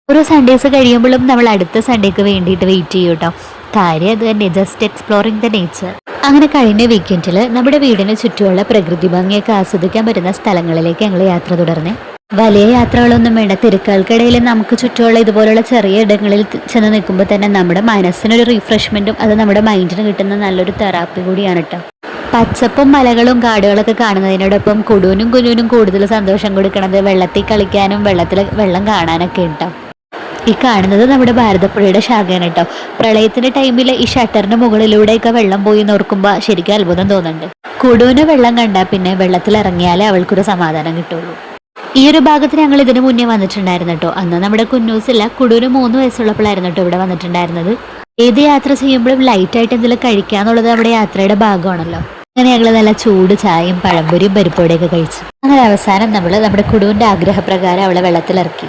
ഓരോ സൺഡേസ് കഴിയുമ്പോഴും നമ്മൾ അടുത്ത സൺഡേക്ക് വേണ്ടിയിട്ട് വെയിറ്റ് ചെയ്യും കേട്ടോ. കാര്യം അത് തന്നെ, ജസ്റ്റ് എക്സ്പ്ലോറിങ് ദ നേച്ചർ. അങ്ങനെ കഴിഞ്ഞ വീക്കെൻഡിൽ നമ്മുടെ വീടിന് ചുറ്റുമുള്ള പ്രകൃതി ഭംഗിയൊക്കെ ആസ്വദിക്കാൻ പറ്റുന്ന സ്ഥലങ്ങളിലേക്ക് ഞങ്ങൾ യാത്ര തുടർന്ന്. വലിയ യാത്രകളൊന്നും വേണ്ട, തിരക്കുകൾക്കിടയിൽ നമുക്ക് ചുറ്റുമുള്ള ഇതുപോലുള്ള ചെറിയ ഇടങ്ങളിൽ ചെന്ന് നിൽക്കുമ്പോൾ തന്നെ നമ്മുടെ മനസ്സിനൊരു റീഫ്രഷ്മെൻറ്റും അത് നമ്മുടെ മൈൻഡിന് കിട്ടുന്ന നല്ലൊരു തെറാപ്പി കൂടിയാണ് കേട്ടോ. പച്ചപ്പും മലകളും കാടുകളൊക്കെ കാണുന്നതിനോടൊപ്പം കുടുവിനും കുഞ്ഞുവിനും കൂടുതൽ സന്തോഷം കൊടുക്കുന്നത് വെള്ളത്തിൽ കളിക്കാനും വെള്ളം കാണാനൊക്കെ ഉണ്ടാവും. ഈ കാണുന്നത് നമ്മുടെ ഭാരതപ്പുഴയുടെ ശാഖയാണ് കേട്ടോ. പ്രളയത്തിന്റെ ടൈമിൽ ഈ ഷട്ടറിന്റെ മുകളിലൂടെയൊക്കെ വെള്ളം പോയി നോർക്കുമ്പോൾ ശരിക്കും അത്ഭുതം തോന്നുന്നുണ്ട്. കുടുവിന് വെള്ളം കണ്ടാൽ പിന്നെ വെള്ളത്തിൽ ഇറങ്ങിയാലേ അവൾക്കൊരു സമാധാനം കിട്ടുള്ളൂ. ഈ ഒരു ഭാഗത്ത് ഞങ്ങൾ ഇതിനു മുന്നേ വന്നിട്ടുണ്ടായിരുന്നു കേട്ടോ. അന്ന് നമ്മുടെ കുഞ്ഞൂസില്ല, കുടുവിന് 3 വയസ്സുള്ളപ്പോഴായിരുന്നു കേട്ടോ ഇവിടെ വന്നിട്ടുണ്ടായിരുന്നത്. ഏത് യാത്ര ചെയ്യുമ്പോഴും ലൈറ്റായിട്ട് എന്തെങ്കിലും കഴിക്കാന്നുള്ളത് നമ്മുടെ യാത്രയുടെ ഭാഗമാണല്ലോ. അങ്ങനെ ഞങ്ങൾ നല്ല ചൂട് ചായയും പഴംപൊരിയും പരിപ്പോടെയൊക്കെ കഴിച്ചു. അങ്ങനെ അവസാനം നമ്മൾ നമ്മുടെ കുടുവിന്റെ ആഗ്രഹപ്രകാരം അവളെ വെള്ളത്തിലിറക്കി.